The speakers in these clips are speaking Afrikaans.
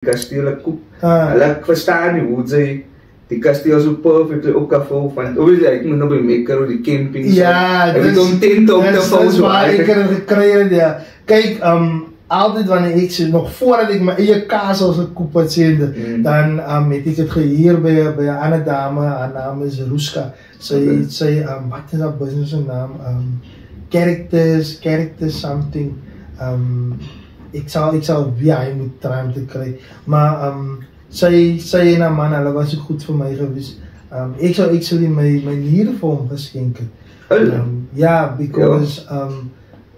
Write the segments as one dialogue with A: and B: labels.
A: kastele koop. Hulle ek verstaan nie hoe sy die kasteel so perfectly op kan vul van, obviously ek moet nou by Mekaro die camping
B: ja,
A: ek moet om tente op te vul so
B: waar ek het gekry het, ja. Kyk, altyd wanneer ek sê, nog voordat ek my eie kastels gekoop het sê, dan het ek het gehuur by 'n ander dame, haar naam is Ruska. Sy wat is haar business naam? Characters something. Ik zou wie hy moet try om te kry. Maar sy en haar man, hulle was so goed vir my gewees. Ek sou die my niere vir hom geskenk het. Ja, because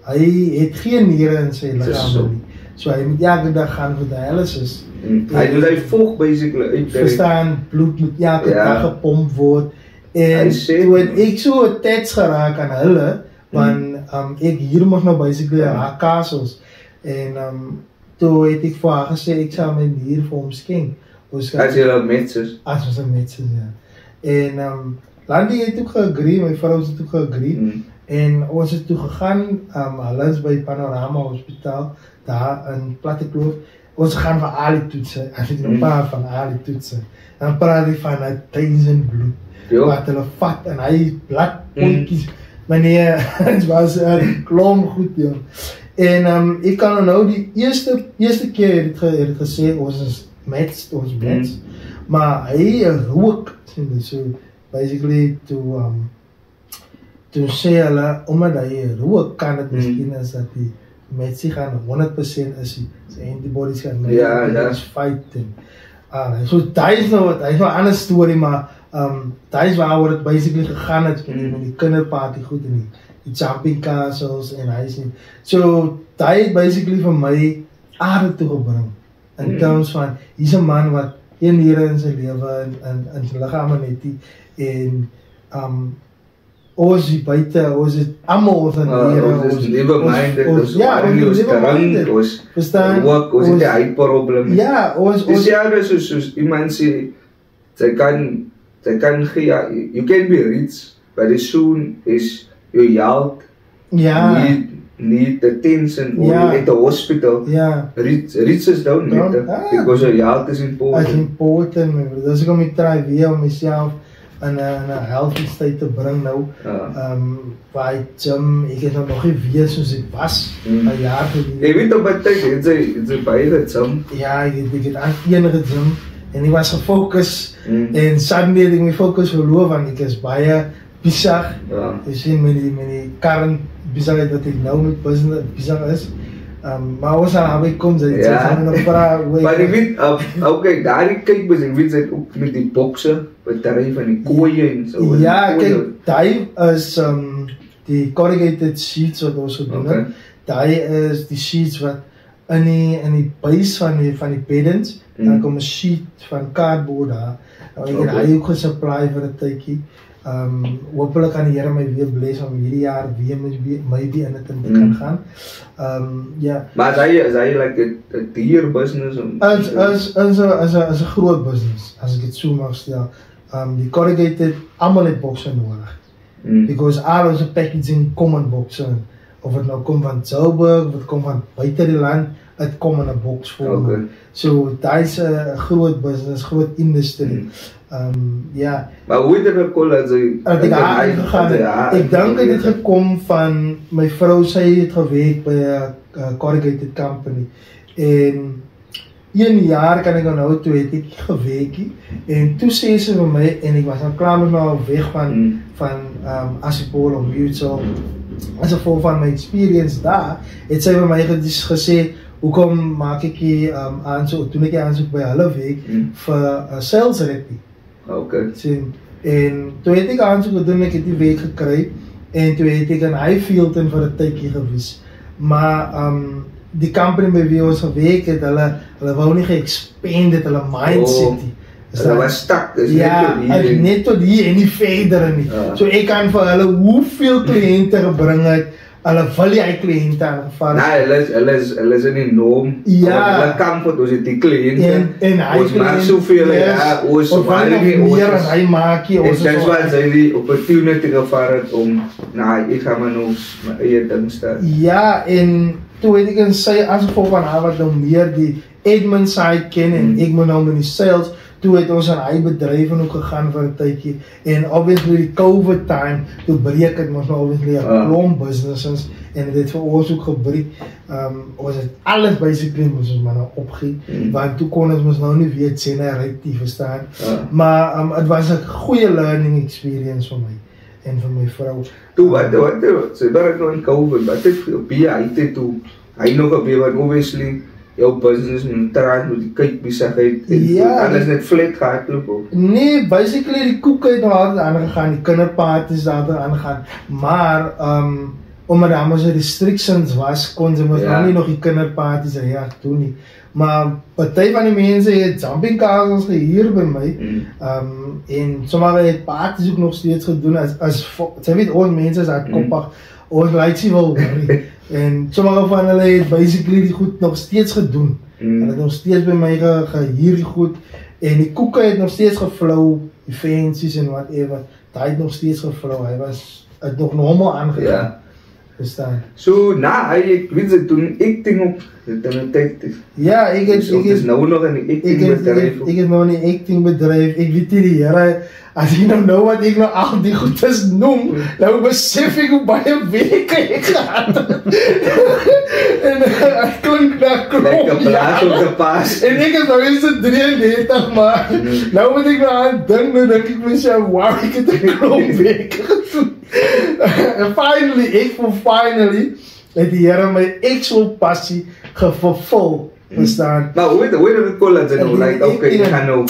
B: hy het geen niere in sy liggaam nie. So hy moet elke dag gaan vir dialysis.
A: Hy doen hy volg basically uit.
B: Verstaan, bloed moet elke dag gepomp word. En toe het ek so attached geraak aan hulle, want ek hier mag nou basically haar kastels. En toe het ek vir haar gesê, ek sal my nier vir hom skenk.
A: As jy metses?
B: As ons metses, ja. En Landy het ook geagree, my vrou het ook geagree. En ons het toe gegaan, hulle is by Panorama Hospitaal, daar in Plattekloof. Ons gaan vir Ali toetsen, as ek nog paar van Ali toetsen. Dan praat hy van 1000 bloed, wat hulle vat, en hy bladpontjies. Meneer, het was een klomp goed, joh. En ek kan nou die eerste keer het gesê, ons is mets, maar hy rook, so basically toe sê hulle, omdat hy rook, kan het miskien is dat die metsie gaan 100% is die antibodies gaan is fight. So daar is nou wat, hy is nou 'n ander story, maar daar is waar het basically gegaan het met die kinderparty goed en die jumping castles en hy is nie. So daar het basically vir my aarde toegebring. In terms van, hier is 'n man wat een niere in sy lewe en sy liggaam het nie. En ons hier buite, ons het almal ons in niere.
A: Ons is lewe-minded, ons is drank, ons rook, ons het die hyperproblem.
B: Ja, ons...
A: Dis jare soos iemand sê, sy kan you can be rich, but as soon as your health need attention or at the hospital, rich is don't matter, because your health is important.
B: It's important, my brother. Dus ek om try weer om myself in 'n healthy state te bring nou. By gym, ek het nog nie weer soos ek was 'n jaar gelede.
A: Jy weet op wat tyd het sy by die gym?
B: Ja, ek het aan enige gym en ek was gefokus en suddenly het ek my fokus verloor want ek is baie besig. Jy sien met die current besigheid wat ek nou met business besig is. Maar ons aan hy kom sy nog praat.
A: Maar ek weet okay, daar kyk mens ek weet sy ook met die bokse, battery van die koeie en so.
B: Ja, kyk, daai is die corrugated sheets wat ons gedoen het. Daai is die sheets wat in die buis van die beddens, dan kom 'n sheet van cardboard daar. Nou ek het hy ook gesupply vir 'n tydjie. Hopelik kan die Here my weer bless om hierdie jaar weer maybe in dit te kan gaan. Ja.
A: Maar is hy like 'n duur business?
B: Is 'n groot business, as ek dit so mag stel. Die corrugated, almal het bokse nodig. Because al onze packaging kom in bokse. Of het nou kom van Joburg, of het kom van buiten die land, het kom in 'n boks vorm. So daar is 'n groot business, groot industrie. Ja.
A: Maar hoe het dit gekom dat jy
B: ek dink dit het gekom van my vrou, sy het gewerk by 'n corrugated company. En 1 jaar kan ek nou toe het ek gewerk en toe sê sy vir my en ek was al klaar met nou weg van Assipol of Mutual. As gevolg van my experience daar, het sy vir my gesê, hoekom maak ek aansoek, toen ek aansoek by hulle werk vir sales rep. En toe het ek aansoek gedoen, ek het die werk gekry en toe het ek in Highfield vir 'n tydjie gewees. Maar die company by wie ons gewerk het, hulle wou nie ge-expand het, hulle mindset nie.
A: Hulle was stak,
B: net tot hier en nie verder nie. So ek kan vir hulle hoeveel kliënte gebring het, hulle wil die kliënte aangeval.
A: Nee, hulle is in die norm. Hulle kan vir ons die kliënte. Ons maak soveel, ons maak
B: meer as hy maak nie.
A: En dis wat sy die opportunity gevaar het om, ek gaan maar nou my eie ding staan.
B: Ja, en toe het ek in sy as gevolg van haar wat nou meer die admin side ken en ek moet nou met die sales, toe het ons aan hy bedryf en ook gegaan vir 'n tydjie en obviously die COVID time, toe breek het ons nou obviously 'n klomp businesses en dit het vir ons ook gebreek. Ons het alles basically moes ons maar nou opgee, want toe kon ons nou nie weet sê nee, right, verstaan. Maar het was 'n goeie learning experience vir my en vir my vrou.
A: Toe wat so daar nou in COVID, wat het hy toe hy nog op wat obviously jou business en terrein met die kyk-besigheid en alles net flat gehardloop op?
B: Nee, basically die koek het nog altijd aangegaan, die kinderparties daar aangegaan, maar omdat daar maar so restrictions was, kon ze nog nie nog die kinderparties reg doen nie. Maar party van die mense het jumping castles gehuur by my, en sommige het parties ook nog steeds gedoen, sy weet ons mense is uitkoppig, ons leidsie wil worry. En sommige van hulle het basically die goed nog steeds gedoen. Hulle het nog steeds by my gehuur die goed. En die koeke het nog steeds geflou, die fancies en whatever. Hy het nog steeds geflou, hy het nog normaal aangegaan. Verstaan.
A: So, ek weet ze toen acting op, dit in een tijd.
B: Ja, ek
A: is nou nog in die acting bedrijf.
B: Ek is nou in die acting bedrijf, ek weet die Here, as jy nou wat ek nou al die goedes noem, nou besef ek hoe baie weke ek gehad het. En het klink na klomp.
A: Lekker blaas op de paas.
B: En ek is nou eens 33, maar nou moet ek nou aan dink, nou denk ek myself, wow, ek het 'n klomp weke gedoen. En finally, het die Here my actual passie gefulfill, verstaan.
A: Maar hoe het het gekol dat jy nou, ek gaan nou...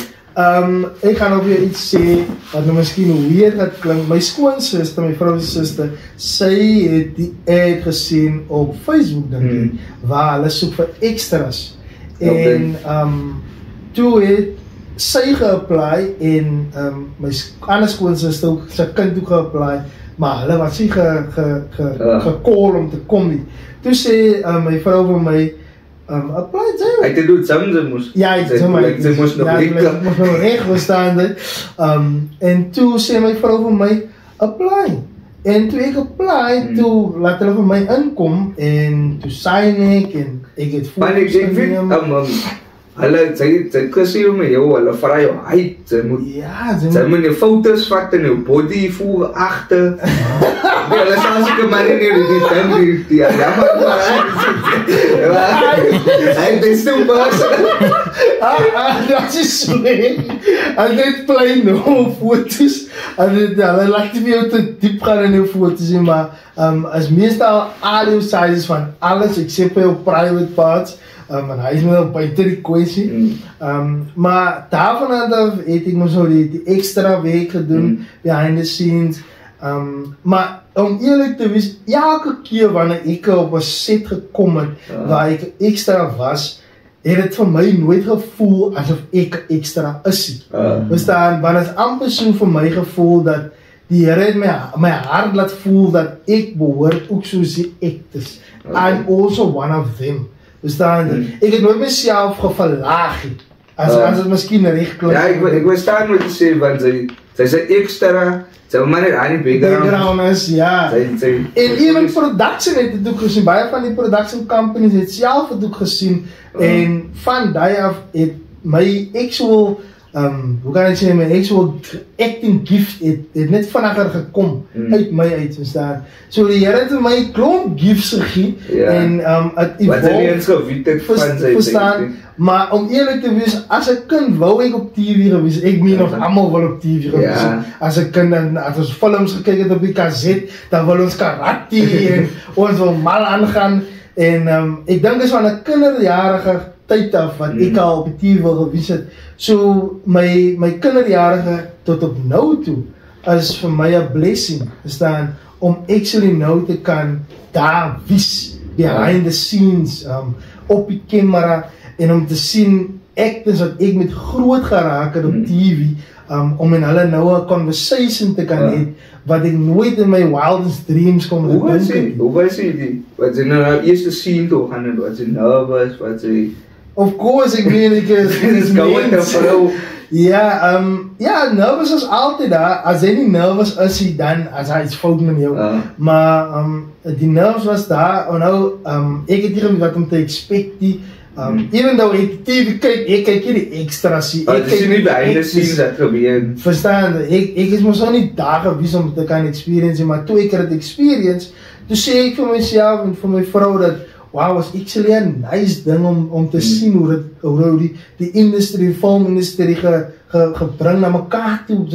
B: Ek gaan ook weer iets sê, wat nou miskien weird gaat klink. My skoonsister, my vrou se suster, sy het die ad gesien op Facebook, denk ek, waar hulle soek vir extras. En toe het sy geapply en my ander skoonsister, sy kind ook geapply, maar hulle was nie gecall om te kom nie. Toe sê my vrou vir my, apply jy?
A: Hy het doen saam, sy moes.
B: Ja, sy moes nog reg verstaan dit. En toe sê my vrou vir my, apply. En toe ek apply, toe laat hulle vir my inkom, en toe sign ek, en ek het
A: foto's geneem. Hulle, sy het gesê met jou, hulle vraag jou uit, sy moet jou foto's vat en jou body voer achter. Hulle sal seker maar nie die jammer maar hy het still pas.
B: Dat is sleg. Hy het plain no foto's. Hulle laat nie vir jou te diep gaan in jou foto's, maar as meestal al jou sizes van alles, except jou private parts, en hy is nou buiten die kwestie. Maar daarvan af het ek so die extra week gedoen, behind the scenes. Maar om eerlijk te wees, elke keer wanneer ek op 'n set gekom het, waar ek extra was, het het vir my nooit gevoel asof ek extra is. Verstaan, want het is amper so vir my gevoel dat die Here het my hart laat voel dat ek behoort ook soos die actors. I'm also one of them. Verstaan, ek het nooit myself geverlaag, as het miskien recht klink.
A: Ja, ek verstaan wat jy sê, want sy is extra, sy wil maar net aan die background
B: is, ja. En even production het het ook gesien, baie van die production companies het self het ook gesien, en van die af het my actual, hoe kan ek sê, my actual acting gift het net vinniger gekom, uit my uit, verstaan. So die Here het my klomp gifts gegee, en het evolve,
A: wat jy eens gewiet het van sy,
B: verstaan, maar om eerlijk te wees, as ek kind wou ek op TV gewees, ek meen nog allemaal wil op TV gewees, as ek kind, as ons films gekyk het op die kaset, dan wil ons karate, en ons wil mal aangaan, en ek dink is van 'n kinderjarige tyd af, wat ek al op die TV wil gewees het, so my kinderjarige tot op nou toe, is vir my 'n blessing, verstaan, om actually nou te kan daar wees, behind the scenes, op die camera, en om te sien actors wat ek met groot geraak het op TV, om in hulle nou 'n conversation te kan hê, wat ek nooit in my wildest dreams kon dink het.
A: Hoe was jy wat jy nou eerste scene toe gaan en wat jy nervous, wat jy...
B: Of course, ek meen ek is
A: going to vrou.
B: Ja, ja, nervous is altyd daar. As hy nie nervous is hy, dan as hy iets fout met jou. Maar die nerves was daar, nou, ek het nie geweet wat om te expect die. Even though ek TV kyk, ek kyk hier die extras.
A: Ek kyk nie behind the scenes dat gebeur.
B: Verstaan, ek is mos nou nie daar gewees om te kan experience, maar toe ek het experience, toe sê ek vir myself en vir my vrou dat, wow, was actually 'n nice ding om te sien hoe die industrie, die filmindustrie gebring na mekaar toe,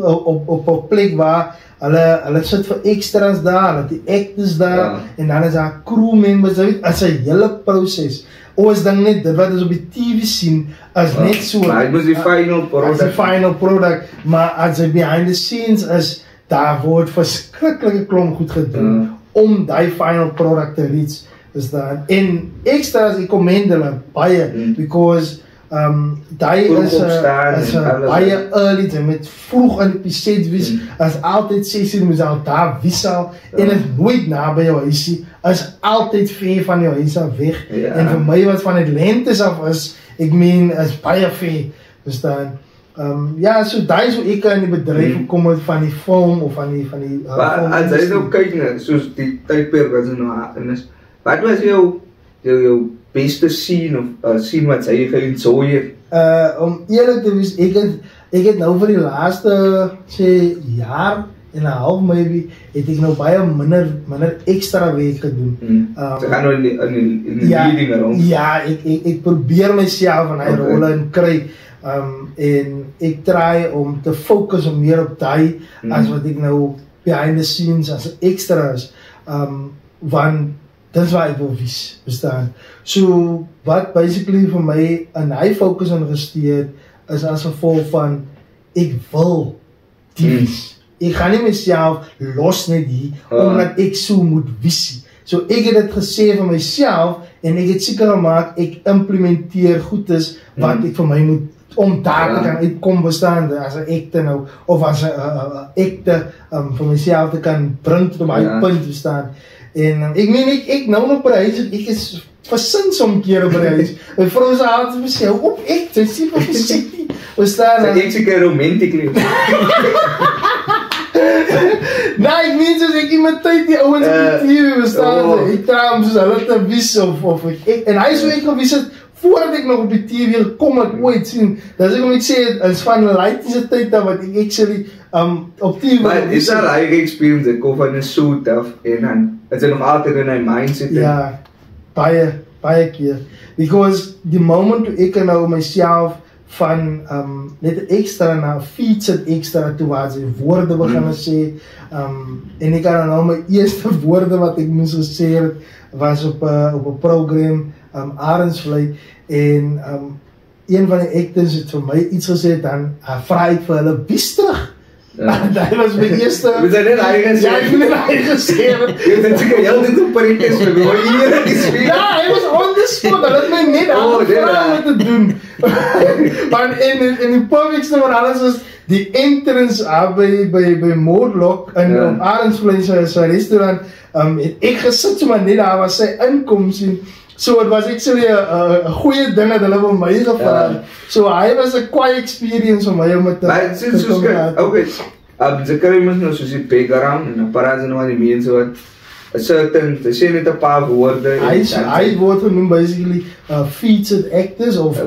B: op 'n plek waar hulle sit vir extras daar, hulle die actors daar, en dan is daar crew members, as 'n hele proses. Ons ding net, dit wat ons op die TV sien, is net so.
A: Maar het moes die final product.
B: Die final product, maar as hy behind the scenes is, daar word verskriklike klomp goed gedoen, om die final product te reach. Is dat, en extras, ek commend hulle baie, because die is baie early, met vroeg in die set wees, as altyd 6 uur moes al daar wees al, en is nooit na by jou huisie, is altyd ver van jou huis af weg, en vir my wat van het lentes af is, ek meen, is baie ver, verstaan. Ja, so die is hoe ek in die bedrijf gekom het van die film, of van die
A: maar as jy nou kyk, soos die tydperk wat jy nou is, wat was jou beste scene of scene wat jy ge-enjoy het?
B: Om eerlijk te wees, ek het nou vir die laaste jaar en 'n half maybe, het ek nou baie minder extra werk gedoen.
A: Ze gaan nou in die leading rond.
B: Ja, ek probeer myself in die rolle en kry, en ek try om te focus om meer op die, as wat ek nou behind the scenes as extra is, want dis waar ek wil wees, bestaan. So, wat basically vir my in hy focus ingesteed, is as gevolg van, ek wil die wees. Ek gaan nie myself los net hier, omdat ek so moet wees. So, ek het dit gesê vir myself, en ek het seker gemaak, ek implementeer goed is, wat ek vir my moet, om daar te kan uitkom bestaan, as 'n ekte nou, of as 'n ekte, vir myself te kan bring tot my punt bestaan. En ek meen, ek nou nog by huis, ek is versins omkere by huis. My vrou se haat vir sê, op ek, sy sê vir gesê nie. Verstaan?
A: Sy ek seker romantic nie.
B: Nee, ek meen soos ek imitate die ouens op die TV, verstaan? Ek try om soos hulle te wies, of ek, en hy is hoe ek gewies het, voordat ek nog op die TV kom het ooit sien, dat ek om ek sê, is van leidiese tyd dan, wat ek actually op TV...
A: Maar is daar eigen experience, ek kom van een suit af, en dan is hy nog altijd in die mindset?
B: Ja, baie keer. Because the moment toe ek nou myself van net extra na featured extra toe waar sy woorde beginne sê, en ek kan nou my eerste woorde wat ek moes gesê het, was op 'n program, Arendsvlei, en een van die actors het vir my iets gesê, dan vraag ek vir hulle, bies terug. Dat was my eerste...
A: Moet jy net eigen sê?
B: Ja, ek moet net eigen sê.
A: Jy het seker heel dit op parentes vir my, maar hier die speel.
B: Ja, hy was on the spot, dat het my net aangevraag om te doen. Maar in die perfectste van alles was, die entrance by Moordlock, in Arendsvlei sy restaurant, het ek gesit, so maar net daar was sy inkomst, so het was actually een goeie ding dat hulle by my gevraag. So hy was een kwaai experience om my om het
A: te kom uit. Oké, ze kry mys nou soos die background, en dan praat ze nou aan die mense wat, certain, ze sê net een paar woorde.
B: Hy word genoem basically featured actors of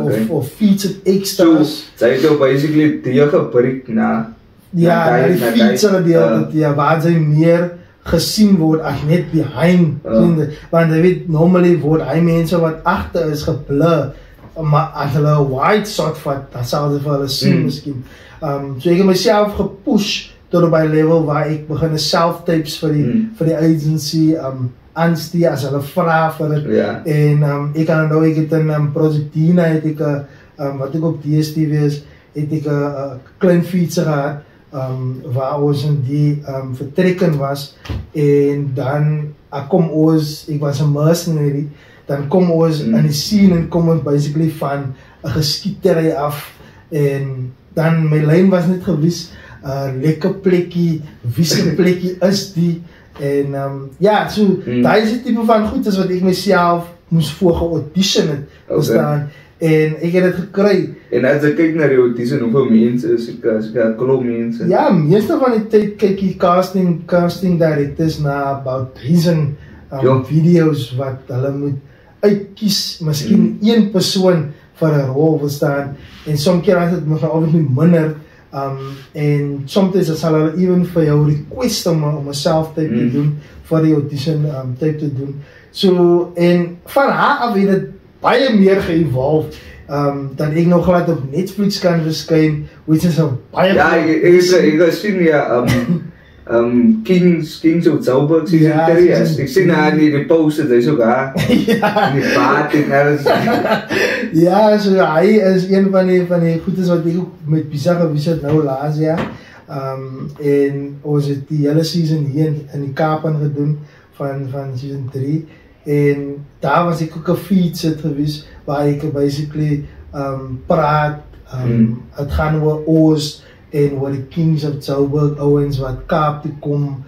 B: featured extras.
A: So, sy het jou basically die gebruik na
B: die featured deel, waar sy meer gesien word as net behind, want jy weet, normally word hy mense wat agter is geblur, maar as hulle 'n wide shot vat, dan sal jy vir hulle sien miskien. So ek het myself gepush tot op 'n level waar ek begin self-tapes vir die agency aanstie as hulle vra vir dit, en ek kan nou, ek het in Project Dina, het ek, wat ek op DStv is, het ek 'n klein feature gehad, waar ons in die vertrekken was, en dan kom ons, ek was een mercenary, dan kom ons in die scene en kom ons basically van een geskietery af, en dan my lyn was net gewys, lekker plekkie, wiese plekkie is die, en ja, so, daar is die type van goed is wat ek myself moes voor geaudition het, verstaan, En ek het dit gekry.
A: En as ek kyk na die audition, hoeveel mense is ek klop mense?
B: Ja, meeste van die tyd kyk die casting directors na about 1000 video's wat hulle moet uitkies, miskien een persoon vir 'n rol verstaan. En soms keer is dit nog altyd minder. En soms sal hulle even vir jou request om 'n self-tape te doen, vir die audition tape te doen. So, en van haar af het dit baie meer ge-evolve, dat ek nog laat op Netflix kan verskyn, which is baie...
A: Ja, ek sien Kings of Zauberg season 3, ek sien haar in die poster, hy is ook haar, in die baard en alles.
B: Ja, so hy is een van die goedes wat ek ook met Pisa gevisit nou laas jaar, en ons het die hele season hier in die Kaap gedoen, van season 3, en daar was ek ook 'n feature gewees, waar ek basically praat, het gaan oor Oost, en oor die Kings of Zauberg ouens wat Kaap toe kom,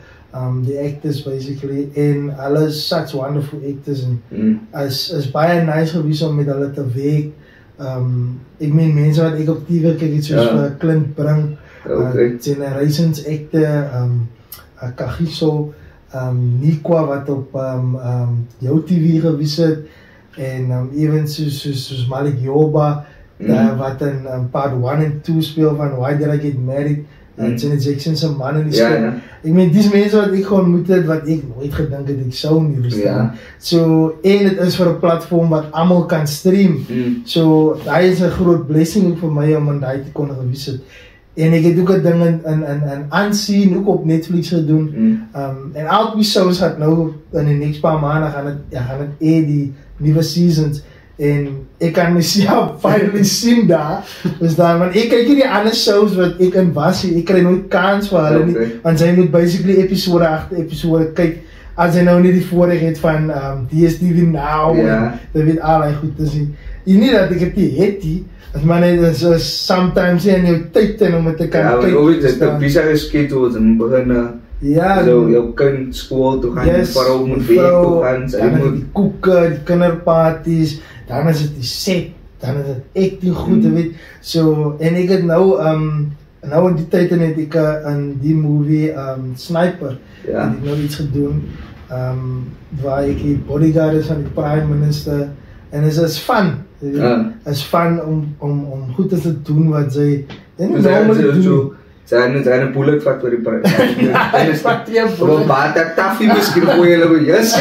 B: die actors basically, en hulle is such wonderful actors, en is baie nice gewees om met hulle te werk. Ek meen mense wat ek op TV kyk, het soos Clint Brink, Generations actor, Kagiso, Nikwa wat op jou TV gewees het, en even soos Malik Yoba, wat in part 1 en 2 speel van Why Did I Get Married, Janet Jackson se man in die speel. Ek meen, die mense wat ek ontmoet het, wat ek nooit gedink het, ek sou nie verstaan. So, en het is vir 'n platform wat almal kan stream. So, hy is 'n groot blessing vir my om aan die te kon gewees het. En ek het ook 'n ding in aansien, ook op Netflix gedoen. En al die shows gaat nou in die next paar maanden gaan het die nieuwe seasons. En ek kan myself finally sien daar. Dus dan, want ek kyk hier die ander shows wat ek in was, ek kry nooit kans vir hulle nie, want sy moet basically episode agter episode kyk, as hy nou nie die voorreg het van DStv Now, en dit weet al hy goed te sien. En nie dat ek het die het nie, maar net is sometimes in jou tyd en om het te kan kyk.
A: Ja, want dit is die bizarre schedules en begin so jou kind skool toe gaan, die vrou moet werk toe gaan,
B: dan is die koeke, die kinderparties, dan is het die set, dan is het echt die goed, weet. So, en ek het nou in die tyd het ek in die movie Sniper, het ek nou iets gedoen, waar ek die bodyguard is van die prime minister, en het is fun, het is fun om goed te doen wat sy normally doen.
A: Sy het bullet vat vir die prime. Op baat ek taffie miskien gooi hulle by jy's.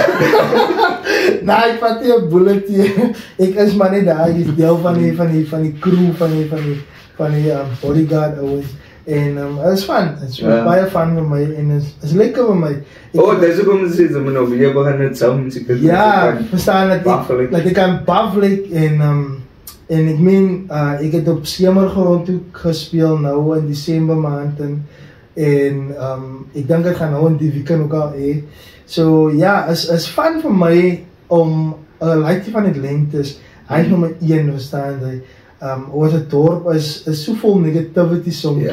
B: Nee, ek vat nie 'n bullet nie. Ek is maar net daar, ek is deel van die crew, van die bodyguard ouens. En het is fun, het is baie fun vir my, en het is lekker vir my.
A: Dit is ook om te sê, sy moet nou weer begin het saam,
B: ja, verstaan, dat ek kan bufflik, en ek meen, ek het op Skemergrond ook gespeel nou in December maand, en ek dink het gaan nou in die weekend ook al so ja, is fun vir my om like van het lengtes, hy is nummer 1, verstaan jy, oor het dorp is so vol negativity soms,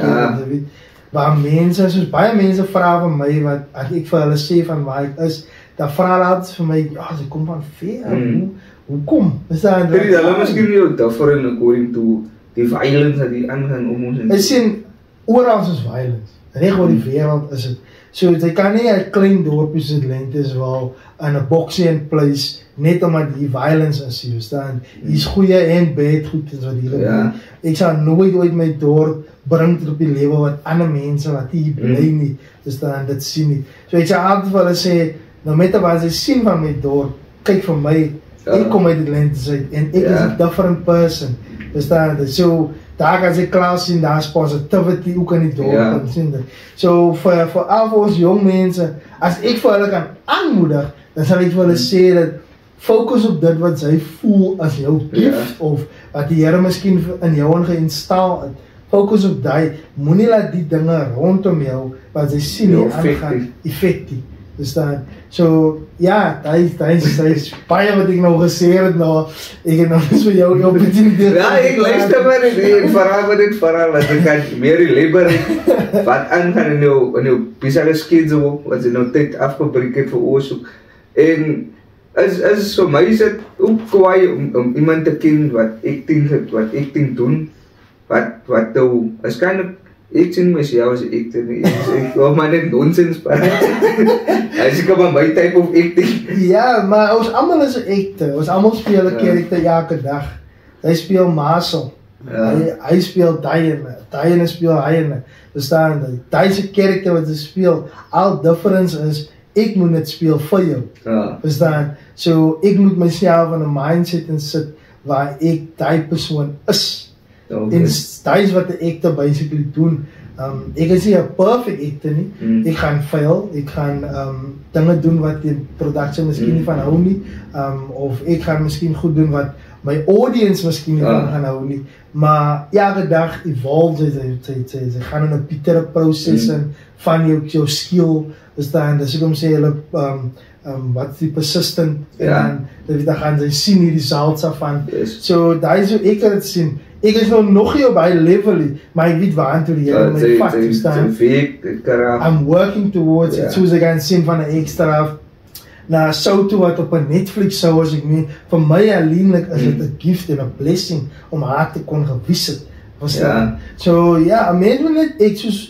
B: waar mense, soos baie mense vraag van my, wat ek vir hulle sê van waar ek is, dan vraag altyd vir my, ja, sy kom van ver, hoekom?
A: Hulle miskien nie daarvoor in according to die violence dat die aangaan om ons.
B: Ek sien, oral is violence. Reg oor die wêreld is dit. So jy kan nie 'n klein dorpie soos Lentes wel in 'n boxing place net omdat die violence is, jy verstaan. Hier's goeie en bad goed wat hier gebeur. Ek sal nooit my dorp bring tot op die level wat ander mense wat hier bly nie, verstaan, dit sien nie. So ek sal altyd vir hulle sê, nou met wat jy sien van my dorp, kyk vir my, ek kom uit die Lentes uit en ek is a different person, verstaan dit. So daar kan jy klaar sien, daar is positivity ook in die dorp, so vir al ons jong mense, as ek vir hulle kan aanmoedig, dan sal ek vir hulle sê dat focus op dit wat sy voel as jou gift, of wat die Here miskien in jou geïnstal het, focus op die, moenie laat die dinge rondom jou, wat sy sien nie aangaan, effectief, verstaan, so ja, daar is baie wat ek nou gesê het, nou, ek het nou eens vir jou opportuniteit.
A: Ja, ek luister maar en verhaal, dat ek kan meer elaborate, wat aangaan in jou bizarre schedule, wat jy nou tyd afgebreek het vir oorsoek, en is vir my is dit ook kwaai om iemand te ken wat ek dink doen, wat nou, is kind of, ek sien myself as ek dink, ek wil maar net nonsens praat, as ek op my type of acting.
B: Ja, maar ons allemaal is 'n actor, ons allemaal speel 'n karakter elke dag. Hy speel Marcel, hy speel Diane speel Hyene, verstaan jy? Hy se karakter wat hy speel, al difference is, ek moet dit speel vir jou, verstaan? So, ek moet myself in 'n mindset en sit, waar ek die persoon is. En die is wat die actor basically doen. Ek is nie 'n perfect actor nie, ek gaan fail, ek gaan dinge doen wat die production miskien nie van hou nie, of ek gaan miskien goed doen wat my audience miskien nie van gaan hou nie, maar elke dag evolve sy gaan in 'n betere proses in van jou skill, verstaan, dis ek om sê hulle wat die persistent, en dan gaan sy sien die results afvan, so daai is hoe ek dit sien. Ek is nog nie op hy level nie, maar ek weet waar toe die hele my vat, verstaan. I'm working towards it, soos ek gaan sien van 'n extra na 'n show toe wat op 'n Netflix show as ek meen, vir my alleenlik is dit 'n gift en 'n blessing om haar te kon gevisit. So ja, 'n mens moet net,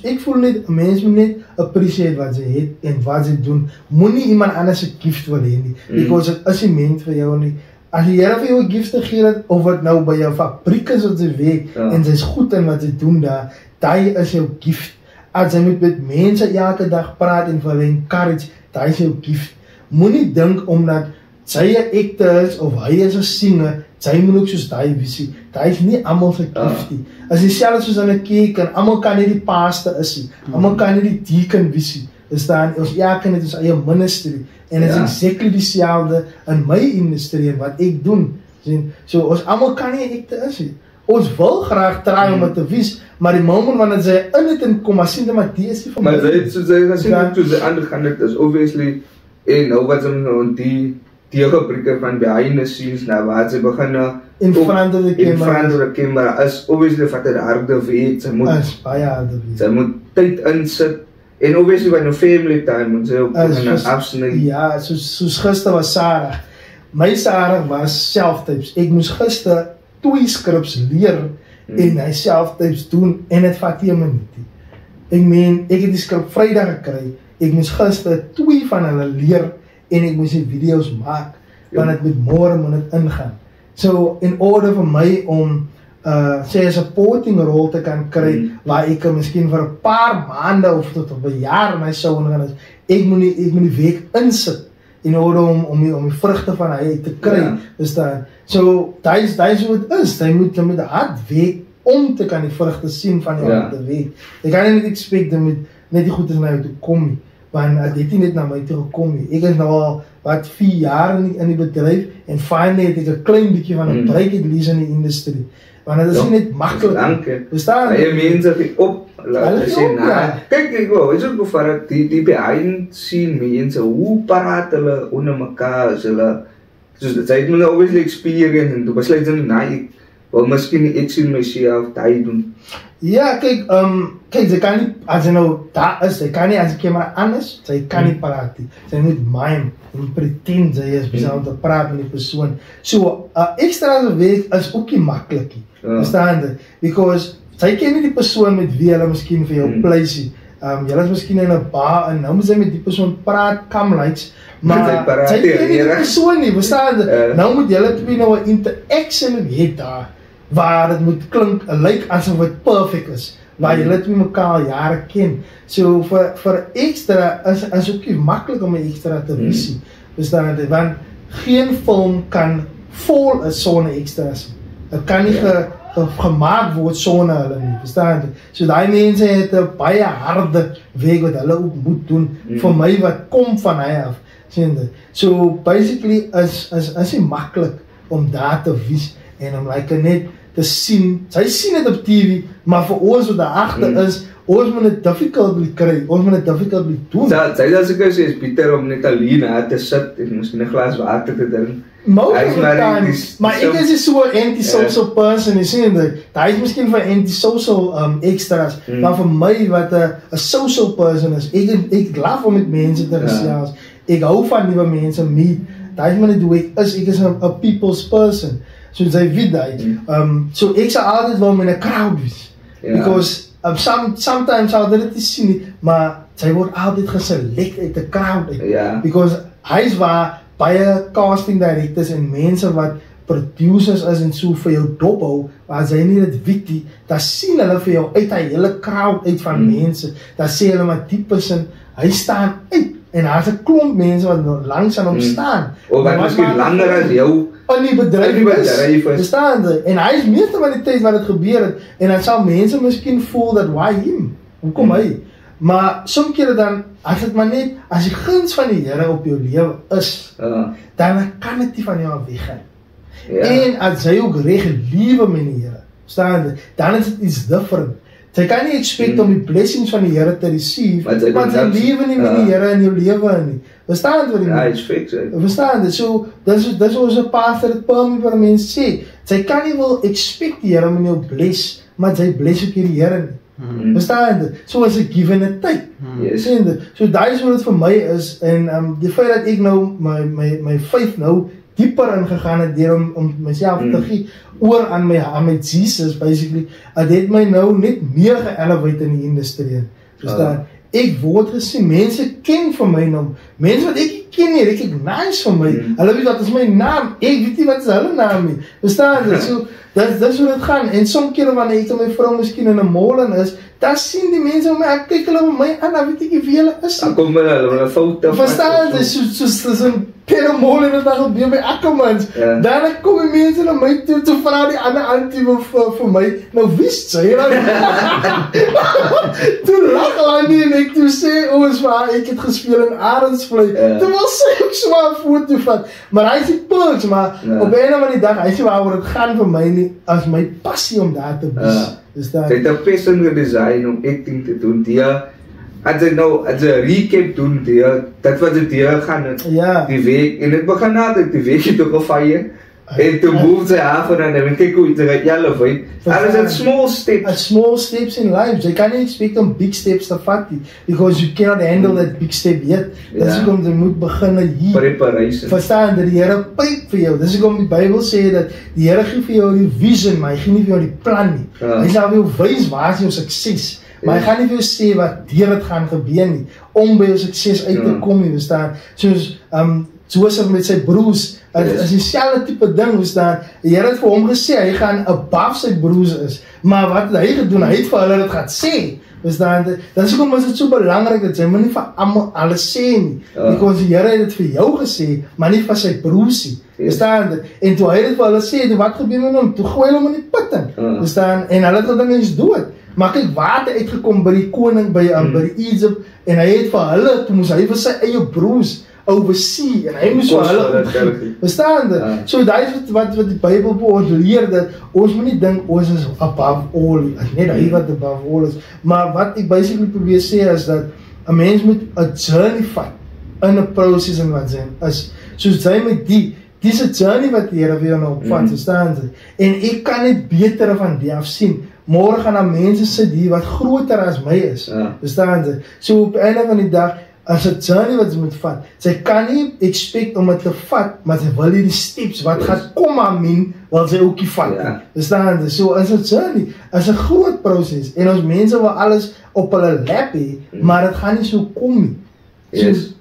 B: ek voel net, 'n mens moet net appreciate wat sy het en wat sy doen. Moenie iemand anders se gift wil hê nie, because dit is nie meant vir jou nie. As die Here vir jou 'n gift gegee het, of wat nou by jou fabriek is wat sy werk, en sy is goed in wat sy doen daar, daai is jou gift. As jy moet met mense elke dag praat en vir hulle encourage, daai is jou gift. Moenie dink omdat sy 'n actor is, of hy is 'n singer, sy moet ook soos daai visie. Daai is nie almal se gift nie. As dieselfde soos in 'n kerk, en almal kan nie die pastor is nie, almal kan nie die deacon visie. Is daar, ons elkeen het ons eie ministry, en het is exactly dieselfde in my industrie en wat ek doen. So ons almal kan nie 'n actor is nie. Ons wil graag try om het te wees, maar die moment wanneer sy in het en kom, maar sien dit maar die is nie van my.
A: Maar sy het toe sy ander gaan dit is obviously, en nou wat sy nou die gebreke van behind the scenes, nou waar sy begin
B: in front of the
A: camera, is obviously wat het harde weet, sy moet tyd insit, en obviously by nou family time, moet sy ook afsnij.
B: Ja, soos gister was Sarah, my Sarah was self-types, ek moes gister 2 scripts leer, en hy self-types doen, en het vat 1 minuut. Ek meen, ek het die script Vrydag gekry, ek moes gister 2 van hulle leer, en ek moes die video's maak, want het met môre moet het ingaan. So, in order vir my om sê 'n supporting rol te kan kry, waar ek miskien vir 'n paar maande of tot op 'n jaar my sou ingaan is, ek moet die week insit, in order om die vrugte van hy te kry, verstaan. So, daai is hoe het is, jy moet hard werk, om te kan die vrugte sien van die harde werk. Ek kan nie expect, net die goed is na jou toe kom nie, want dit het net na my toe gekom nie. Ek is nou al, 4 jaar in die bedryf, en finally het ek 'n klein bietjie van 'n break het lees in die industrie. Want het is nie net makkelijk. Verstaan?
A: Je mense die op, laat sê, kyk, is ook vir die behind scene mense, hoe paraat hulle onder mekaar, as hulle, soos sy het my nou obviously experience, en toe besluit sy ek wil miskien ek sien myself die doen.
B: Ja, kyk, sy kan nie, as sy nou daar is, sy kan nie, as die camera aan is, sy kan nie praat nie. Sy moet mime, en pretend sy is besig om te praat met die persoon. So, extra werk is ook nie makkelijk nie. Verstaan dit? Because sy ken nie die persoon met wie hulle miskien vir jou pleise. Julle is miskien in 'n bar, en nou moet sy met die persoon praat, come lights, maar sy ken nie die persoon nie, verstaan dit? Nou moet julle twee nou 'n interaction hê daar, waar het moet klink, lyk asof het perfect is, waar julle twee mekaar al jare ken. So vir extra is ook nie makkelijk om 'n extra te visie, verstaan dit? Want geen film kan vol is sonder extras. Het kan nie gemaakt word sonder hulle nie, verstaan jy? So die mense het 'n baie harde werk wat hulle ook moet doen, vir my wat kom van hy af, sien jy? So basically is nie makkelijk om daar te wees, en om net te sien, sy sien het op TV, maar vir ons wat daar agter is, ons moet het difficult kry, ons moet het difficult doen.
A: Sy as ek sê, is beter om net alleen daar te sit, en miskien 'n glas water te drink.
B: Maar ek is so 'n anti-social person, jy sien dit, hy is miskien vir anti-social extras, maar vir my wat 'n social person is, ek love om met mense te gesels, ek hou van nuwe mense meet, daai is maar net hoe ek is 'n people's person. So sy weet daai. So ek sal altyd wou met 'n crowd wees. Because sometimes sal dit nie sien nie, maar sy word altyd geselect uit 'n crowd uit. Because hy is waar baie casting directors en mense wat producers is en so vir jou dop hou, maar as hy nie dit weet nie, dan sien hulle vir jou uit hy hele crowd uit van mense, dan sê hulle maar die persoon, hy staan uit, en daar is 'n klomp mense wat langs aan hom staan.
A: Of wat miskien langer as jou
B: in die bedryf is. Verstaan jy? En hy is meeste van die tyd wat dit gebeur het, en dan sal mense miskien voel dat why him? Hoekom hy? Maar soms kere dan, as dit maar net, as die guns van die Here op jou lewe is, dan kan dit nie van jou af weggaan. En as jy ook reg lewe met die Here, verstaan jy? Dan is dit iets different. Jy kan nie expect om die blessings van die Here te receive, want jy lewe nie met die Here in jou lewe nie. Verstaan jy wat ek bedoel?
A: Ja, it's fix it.
B: Verstaan jy? So, dis ons 'n pastor het permie vir mense sê. Jy kan nie wil expect die Here om jou bless, maar jy bless ook die Here nie. Verstaan jy? So as 'n given 'n tyd. So daai is wat dit vir my is, en die feit dat ek nou my faith nou dieper ingegaan het deur om myself te gee oor aan my Jesus basically, dit my nou net meer ge-elevate in die industrie. Verstaan? Ek word gesien, mense ken vir my naam, mense wat ek ken nie, recognize vir my, hulle weet wat is my naam, ek weet nie wat is hulle naam nie. Verstaan jy? So dis hoe dit gaan, en soms kere wanneer ek en my vrou miskien in 'n mall is, dan sien die mense om my, ek kyk hulle op my aan, dan weet ek nie wie hulle is.
A: Dan kom hulle 'n foto.
B: Verstaan jy? Soos 'n pedomol en dan gebeur by Ackermans. Dan kom die mense na my toe vra die ander auntie vir my, nou wist sy dan? Toe lag hulle en ek toe sê, is waar, ek het gespeel in Arendsvlei. Toe wil sy ook so 'n foto vat. Maar hy sê perks, maar op een of ander dag, hy sê waaroor dit gaan vir my nie, as my passie om daar te wees.
A: Sy het 'n passion gedesign om acting te doen, as jy recap doen, dat wat dit gaan die week, en het begin nadat die week het ook al van je, en toe move sy af en dan kyk hoe jy gaan elevate. Alles is
B: small steps in life. Jy kan nie expect om big steps te vat nie, because you cannot handle that big step yet. Dis hoekom jy moet begin hier.
A: Preparation.
B: Verstaan dat die Here pyp vir jou. Dis hoekom die Bybel sê dat die Here gee vir jou die vision, maar hy gee nie vir jou die plan nie. Hy sal vir jou wys waar is jou sukses. Maar hy gaan nie vir jou sê wat deur dit gaan gebeur nie, om by jou sukses uit te kom nie, verstaan? Soos Joseph met sy broers, is dieselfde tipe ding, verstaan? Die Here het vir hom gesê, hy gaan above sy broers is, maar wat hy gedoen, hy het vir hulle dit gaan sê, verstaan? Dat is hoekom is dit so belangrik, dat jy moet nie vir almal alles sê nie, because die Here het dit vir jou gesê, maar nie vir sy broers nie, verstaan? En toe hy dit vir hulle sê, wat gebeur met hom? Toe gooi hom in die put in, verstaan? En hulle het dat mens dood. Maar kyk, water uitgekom by die koning, by die Egypt, en hy het vir hulle, toe moes hy vir sy eie broers oversee, en hy moes vir hulle opgee, verstaan dit? So dat is wat die Bybel vir ons leer, dat ons moet nie dink, ons is above all, net hy wat above all is, maar wat ek basically probeer sê is, dat een mens moet a journey vat, in a process in wat sy is, soos sy met dis 'n journey wat die Here vir jou nou opvat, verstaan jy? En ek kan net beter van die af sien, môre gaan daar mense sit hier wat groter as my is, verstaan jy? So op einde van die dag, as 'n journey wat jy moet vat, sy kan nie expect om het te vat, maar sy wil die steps, wat gaan kom aan min, wil sy ook nie vat, verstaan jy? So as 'n journey, as 'n groot proses, en ons mense wil alles op hulle lap hê, maar dit gaan nie so kom nie.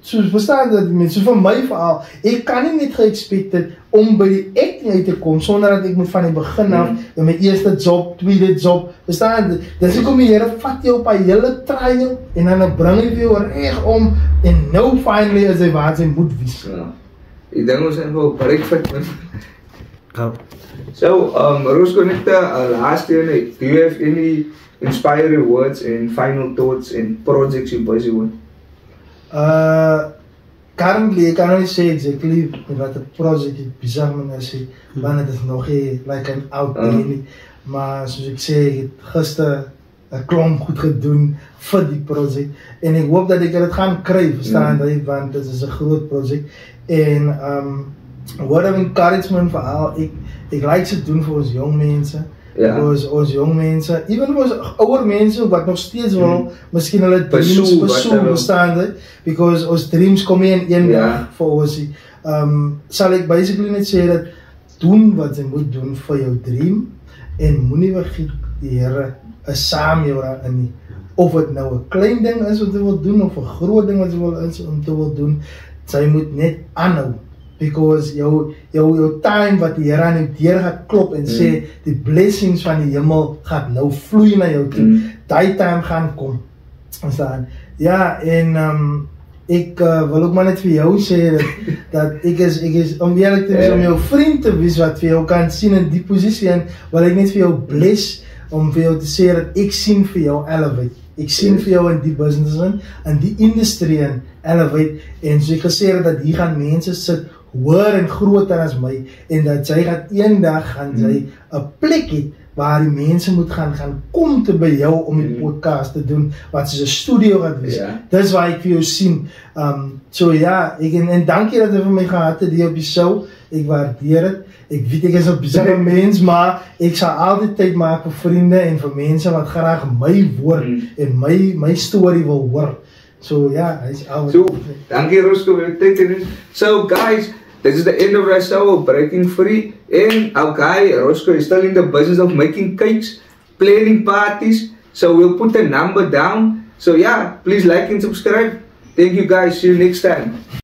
B: So verstaan dat mense, so vir my verhaal, ek kan nie net ge-expect het om by die acting uit te kom, sonder dat ek moet van die begin af, in my eerste job, tweede job, verstaan dit, dis hoekom die Here vat jou op 'n hele trial, en dan bring hy vir jou reg om, en nou finally is hy waar hy moet wees.
A: Ek dink ons het wel breakfast, man. So, Roscoe, net last year, do you have any inspiring words and final thoughts and projects you're busy with?
B: Currently, ek kan nie sê exactly wat die project ek besig mee is, want het is nog nie like an out day nie, maar soos ek sê, ek het gister 'n klomp goed gedoen vir die project, en ek hoop dat ek dit gaan kry, verstaan jy, want dit is 'n groot project, en word of encouragement verhaal, ek like se doen vir ons jong mense, ons jong mense, even ons ouer mense wat nog steeds wil, miskien hulle dreams pursue, verstaan jy? Because ons dreams kom nie in een dag vir ons. sal ek basically net sê dat doen wat jy moet doen vir jou dream en moenie vergiet die Here is saam jou daarin nie. Of het nou 'n klein ding is wat jy wil doen of 'n groot ding wat jy wil doen, jy moet net aanhou. Because jou time wat die Here aan jou deur gaan klop en sê die blessings van die hemel gaan nou vloei na jou toe. Daai time gaan kom. Ja, en ek wil ook maar net vir jou sê dat ek is om eerlik te wees, om jou vriend te wees wat vir jou kan sien in die posisie en wil ek net vir jou bless om vir jou te sê dat ek sien vir jou elevate. Ek sien vir jou in die business in die industrie in elevate en so ek gesê het dat hier gaan mense sit hoër en groter as my en dat jy gaan eendag gaan jy 'n plek het waar die mense moet gaan kom te by jou om die podcast te doen, wat soos 'n studio gaat wees. Dis waar ek vir jou sien. So ja, en dankie dat jy vir my gehad het hier op die show. Ek waardeer dit. Ek weet ek is 'n besige mens, maar ek sal altyd tyd maak vir vriende en vir mense wat graag my woord en my storie wil hoor. So ja, hy's al.
A: So, dankie Roscoe vir die tyd. So guys, this is the end of our show of Breaking Free. And our guy Roscoe is still in the business of making cakes, planning parties. So we'll put the number down. So yeah, please like and subscribe. Thank you guys. See you next time.